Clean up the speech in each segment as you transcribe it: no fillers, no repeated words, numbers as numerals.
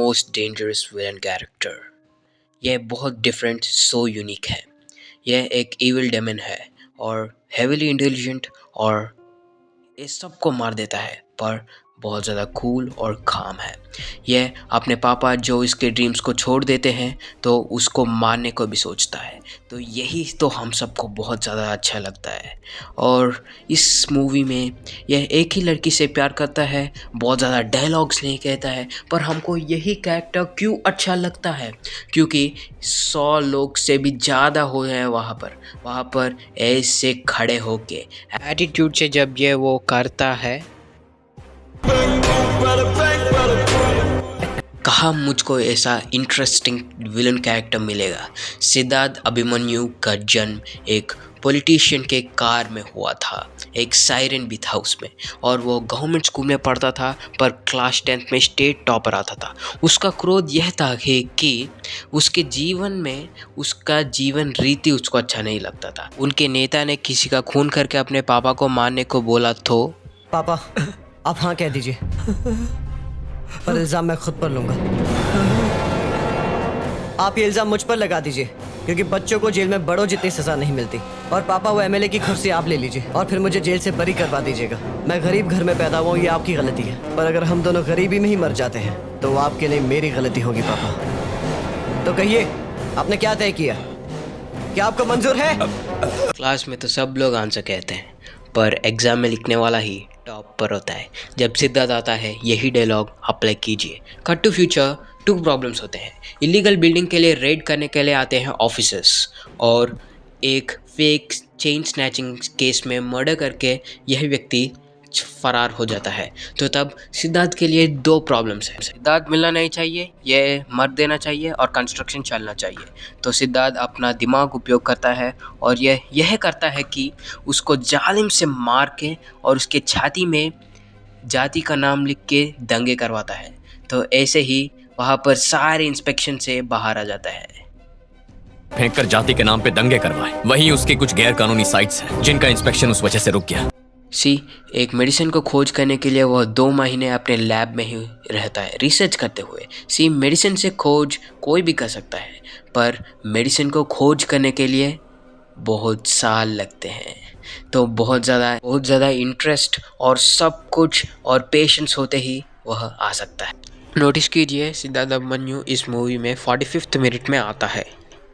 Most dangerous villain character. यह बहुत different, so unique है। यह एक इविल डेमन है और हेविली इंटेलिजेंट और ये सबको मार देता है, पर बहुत ज़्यादा कूल और काम है। यह अपने पापा जो इसके ड्रीम्स को छोड़ देते हैं तो उसको मारने को भी सोचता है। तो यही तो हम सबको बहुत ज़्यादा अच्छा लगता है। और इस मूवी में यह एक ही लड़की से प्यार करता है, बहुत ज़्यादा डायलॉग्स नहीं कहता है, पर हमको यही कैरेक्टर क्यों अच्छा लगता है? क्योंकि 100 लोग से भी ज़्यादा हो हैं वहाँ पर ऐसे खड़े होके एटीट्यूड से जब ये वो करता है, कहा मुझको ऐसा इंटरेस्टिंग विलन कैरेक्टर मिलेगा। सिद्धार्थ अभिमन्यु का जन्म एक पॉलिटिशियन के कार में हुआ था। एक सायरन भी था उसमें और वो गवर्नमेंट स्कूल में पढ़ता था, पर क्लास 10th में स्टेट टॉपर आता था। उसका क्रोध यह था कि उसके जीवन में उसका जीवन रीति उसको अच्छा नहीं लगता था। उनके नेता ने किसी का खून करके अपने पापा को मारने को बोला तो पापा आप हाँ कह दीजिए, पर इल्ज़ाम मैं खुद पर लूंगा। आप ये इल्ज़ाम मुझ पर लगा दीजिए, क्योंकि बच्चों को जेल में बड़ों जितनी सज़ा नहीं मिलती। और पापा वो एमएलए की कुर्सी आप ले लीजिए और फिर मुझे जेल से बरी करवा दीजिएगा। मैं गरीब घर में पैदा हुआ हूँ, ये आपकी गलती है, पर अगर हम दोनों गरीबी में ही मर जाते हैं तो वो आपके लिए मेरी गलती होगी पापा। तो कहिए आपने क्या तय किया? क्या आपको मंजूर है? क्लास में तो सब लोग आंसर कहते हैं, पर एग्ज़ाम में लिखने वाला ही टॉप पर होता है। जब सिद्धार्थ आता है, यही डायलॉग अप्लाई कीजिए। कट टू फ्यूचर, 2 प्रॉब्लम्स होते हैं। इलीगल बिल्डिंग के लिए रेड करने के लिए आते हैं ऑफिसर्स, और एक फेक चेन स्नैचिंग केस में मर्डर करके यह व्यक्ति फरार हो जाता है। तो तब सिद्धार्थ के लिए 2 प्रॉब्लम्स हैं। सिद्धार्थ मिलना नहीं चाहिए, यह मर देना चाहिए, और कंस्ट्रक्शन चलना चाहिए। तो सिद्धार्थ अपना दिमाग उपयोग करता है और यह करता है कि उसको जालिम से मार के और उसके छाती में जाति का नाम लिख के दंगे करवाता है। तो ऐसे ही वहाँ पर सारे इंस्पेक्शन से बाहर आ जाता है। फेंक कर जाति के नाम पे दंगे करवाए, वहीं उसकी कुछ गैर कानूनी साइट्स हैं जिनका इंस्पेक्शन उस वजह से रुक गया। एक मेडिसिन को खोज करने के लिए वह 2 महीने अपने लैब में ही रहता है, रिसर्च करते हुए। मेडिसिन से खोज कोई भी कर सकता है, पर मेडिसिन को खोज करने के लिए बहुत साल लगते हैं। तो बहुत ज़्यादा इंटरेस्ट और सब कुछ और पेशेंस होते ही वह आ सकता है। नोटिस कीजिए, सिद्धार्थ अभिमन्यु इस मूवी में 45th मिनट में आता है।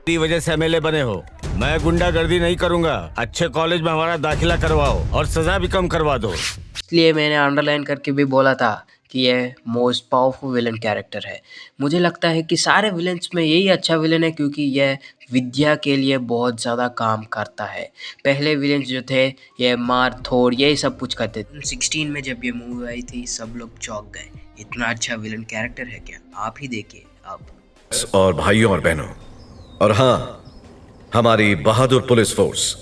तेरी वजह से एमएलए बने हो। मैं गुंडागर्दी नहीं करूंगा। अच्छे कॉलेज में हमारा दाखिला करवाओ और सजा भी कम करवा दो। इसलिए मैंने अंडरलाइन करके भी बोला था कि यह मोस्ट पावरफुल विलन कैरेक्टर है। मुझे लगता है कि सारे विलन्स में यही अच्छा विलन है, क्योंकि यह विद्या के लिए बहुत ज़्यादा काम करता है। पहले विलन्स जो थे ये मार थोड़ यही सब कुछ करते थे। 16 में जब ये मूवी आई थी सब लोग चौंक गए, इतना अच्छा विलन कैरेक्टर है क्या? आप ही देखिए अब। और भाइयों और बहनों, और हाँ, हमारी बहादुर पुलिस फोर्स।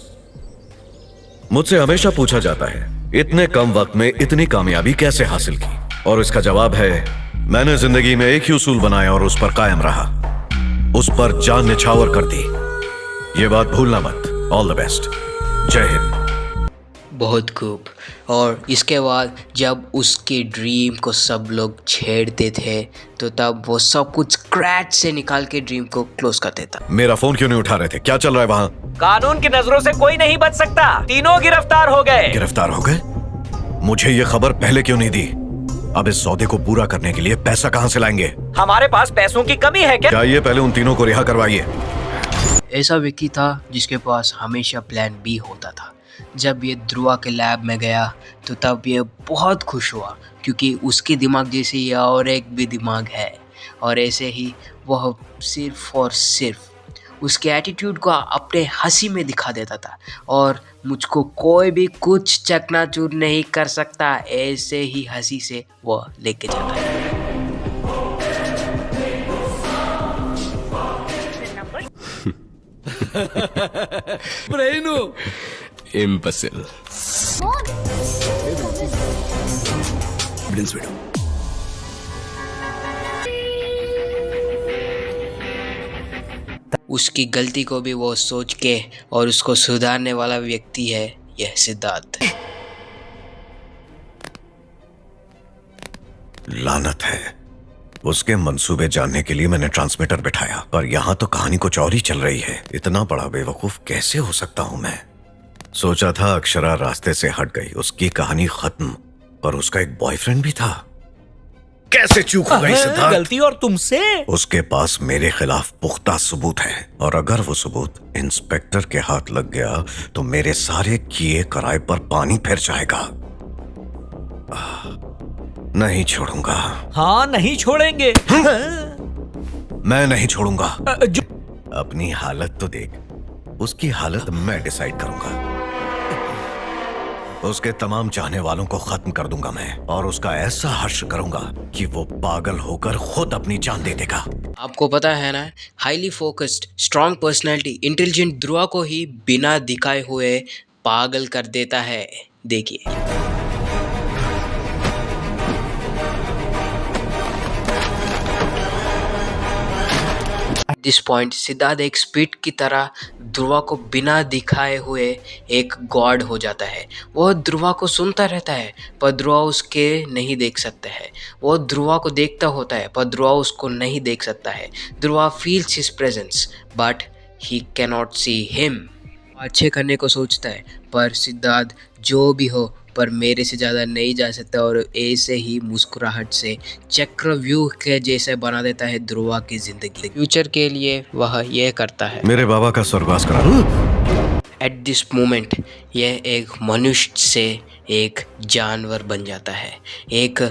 मुझसे हमेशा पूछा जाता है इतने कम वक्त में इतनी कामयाबी कैसे हासिल की, और इसका जवाब है मैंने जिंदगी में एक ही उसूल बनाया और उस पर कायम रहा, उस पर जान निछावर कर दी। ये बात भूलना मत। All the best. जय हिंद। बहुत खूब। और इसके बाद जब उसके ड्रीम को सब लोग छेड़ते थे तो तब वो सब कुछ स्क्रैच से निकाल के ड्रीम को क्लोज कर देता। मेरा फोन क्यों नहीं उठा रहे थे? क्या चल रहा है वहां? कानून की नजरों से कोई नहीं बच सकता। तीनों गिरफ्तार हो गए। गिरफ्तार हो गए? मुझे ये खबर पहले क्यों नहीं दी? अब इस सौदे को पूरा करने के लिए पैसा कहां से लाएंगे? हमारे पास पैसों की कमी है क्या? चाहिए पहले उन तीनों को रिहा करवाइए। ऐसा व्यक्ति था जिसके पास हमेशा प्लान बी होता था। जब ये ध्रुवा के लैब में गया तो तब ये बहुत खुश हुआ, क्योंकि उसके दिमाग जैसे ये और एक भी दिमाग है। और ऐसे ही वह सिर्फ और सिर्फ उसके एटीट्यूड को अपने हंसी में दिखा देता था, और मुझको कोई भी कुछ चकनाचूर नहीं कर सकता, ऐसे ही हंसी से वह लेके जाता है। इम्पॉसिबल। उसकी गलती को भी वो सोच के और उसको सुधारने वाला व्यक्ति है यह सिद्धार्थ। लानत है, उसके मंसूबे जानने के लिए मैंने ट्रांसमीटर बिठाया, पर यहाँ तो कहानी कुछ और ही चल रही है। इतना बड़ा बेवकूफ कैसे हो सकता हूँ मैं? सोचा था अक्षरा रास्ते से हट गई, उसकी कहानी खत्म, पर उसका एक बॉयफ्रेंड भी था। कैसे चूक हो गई सिद्धार्थ? गलती और तुमसे। उसके पास मेरे खिलाफ पुख्ता सबूत है, और अगर वो सबूत इंस्पेक्टर के हाथ लग गया तो मेरे सारे किए कराए पर पानी फिर जाएगा। नहीं छोड़ूंगा। हाँ, नहीं छोड़ेंगे। मैं नहीं छोड़ूंगा। जो अपनी हालत तो देख, उसकी हालत मैं डिसाइड करूंगा। उसके तमाम चाहने वालों को खत्म कर दूंगा मैं, और उसका ऐसा हर्ष करूंगा कि वो पागल होकर खुद अपनी जान दे देगा। आपको पता है ना, highly focused strong personality intelligent Dhruva को ही बिना दिखाए हुए पागल कर देता है। देखिए, दिस पॉइंट सिद्धार्थ एक स्पिरिट की तरह ध्रुवा को बिना दिखाए हुए एक गॉड हो जाता है। वो ध्रुवा को सुनता रहता है पर ध्रुवा उसके नहीं देख सकता है। वो ध्रुवा को देखता होता है पर ध्रुवा उसको नहीं देख सकता है। Dhruva feels his presence but he cannot see him. अच्छे करने को सोचता है पर सिद्धार्थ जो भी हो पर मेरे से ज़्यादा नहीं जा सकता, और ऐसे ही मुस्कुराहट से चक्रव्यूह के जैसे बना देता है ध्रुवा की जिंदगी। फ्यूचर के लिए वह यह करता है। मेरे बाबा का स्वर्गवास करा। एट दिस मोमेंट यह एक मनुष्य से एक जानवर बन जाता है। एक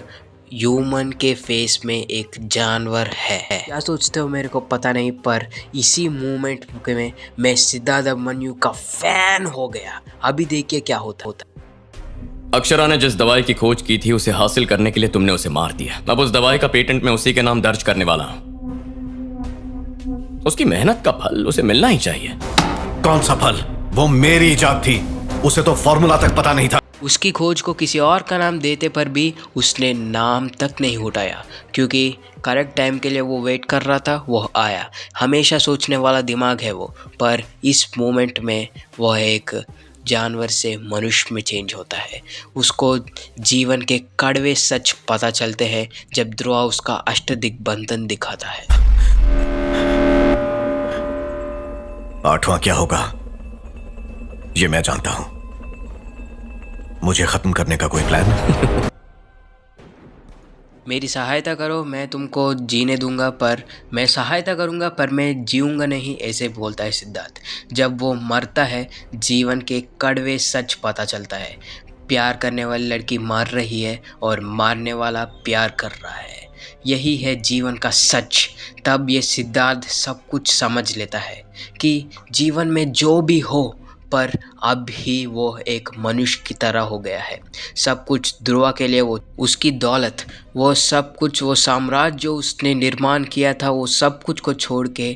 ह्यूमन के फेस में एक जानवर है। क्या सोचते हो मेरे को पता नहीं, पर इसी मोमेंट में मैं सिद्धार्थ अभिमन्यु का फैन हो गया। अभी देखिए क्या होता। अक्षरा ने जिस दवाई की खोज की थी उसे हासिल करने के लिए तुमने उसे मार दिया। अब उस दवाई का पेटेंट मैं उसी के नाम दर्ज करने वाला हूं। उसकी मेहनत का फल उसे मिलना ही चाहिए। कौन सा फल? वो मेरी इजाद थी, उसे तो फॉर्मूला तक पता नहीं था। उसकी खोज को किसी और का नाम देते पर भी उसने नाम तक नहीं उठाया, क्योंकि करेक्ट टाइम के लिए वो वेट कर रहा था। वो आया। हमेशा सोचने वाला दिमाग है वो, पर इस मोमेंट में वह एक जानवर से मनुष्य में चेंज होता है। उसको जीवन के कड़वे सच पता चलते हैं जब ध्रुवा उसका अष्टदिग्बंधन दिखाता है। 8वां क्या होगा ये मैं जानता हूं। मुझे खत्म करने का कोई प्लान? मेरी सहायता करो, मैं तुमको जीने दूंगा, पर मैं सहायता करूंगा पर मैं जीऊंगा नहीं, ऐसे बोलता है सिद्धार्थ। जब वो मरता है जीवन के कड़वे सच पता चलता है। प्यार करने वाली लड़की मर रही है और मारने वाला प्यार कर रहा है। यही है जीवन का सच। तब ये सिद्धार्थ सब कुछ समझ लेता है कि जीवन में जो भी हो, पर अब ही वो एक मनुष्य की तरह हो गया है। सब कुछ ध्रुवा के लिए, वो उसकी दौलत, वो सब कुछ, वो साम्राज्य जो उसने निर्माण किया था, वो सब कुछ को छोड़ के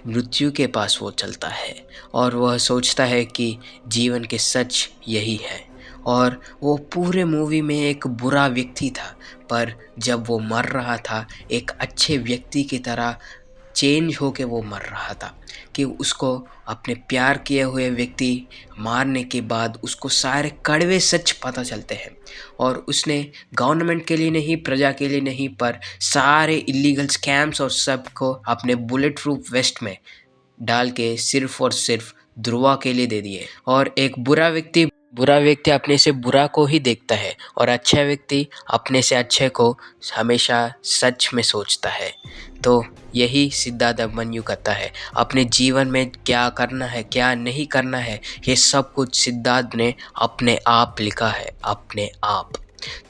मृत्यु के पास वो चलता है। और वह सोचता है कि जीवन के सच यही है। और वो पूरे मूवी में एक बुरा व्यक्ति था, पर जब वो मर रहा था एक अच्छे व्यक्ति की तरह चेंज होके वो मर रहा था। कि उसको अपने प्यार किए हुए व्यक्ति मारने के बाद उसको सारे कड़वे सच पता चलते हैं, और उसने गवर्नमेंट के लिए नहीं, प्रजा के लिए नहीं, पर सारे इलीगल स्कैम्स और सब को अपने बुलेट प्रूफ वेस्ट में डाल के सिर्फ और सिर्फ ध्रुवा के लिए दे दिए। और एक बुरा व्यक्ति अपने से बुरा को ही देखता है, और अच्छा व्यक्ति अपने से अच्छे को हमेशा सच में सोचता है। तो यही सिद्धार्थ अभिमन्यु करता है। अपने जीवन में क्या करना है क्या नहीं करना है, ये सब कुछ सिद्धार्थ ने अपने आप लिखा है, अपने आप।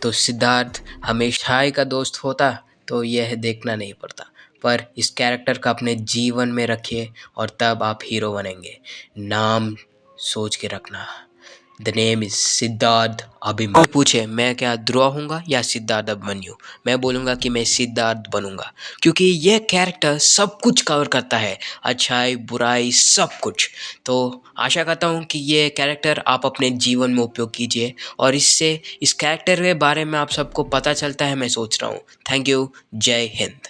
तो सिद्धार्थ हमेशा ही का दोस्त होता तो यह देखना नहीं पड़ता, पर इस कैरेक्टर का अपने जीवन में रखिए और तब आप हीरो बनेंगे। नाम सोच के रखना, the name is Siddharth Abhimanyu. पूछे मैं क्या ध्रुवा हूँगा या सिद्धार्थ अभिमन्यु, मैं बोलूँगा कि मैं सिद्धार्थ बनूंगा, क्योंकि यह कैरेक्टर सब कुछ कवर करता है, अच्छाई बुराई सब कुछ। तो आशा करता हूँ कि ये कैरेक्टर आप अपने जीवन में उपयोग कीजिए, और इससे इस कैरेक्टर के बारे में आप सबको पता चलता है, मैं सोच रहा हूँ। Thank you. जय हिंद।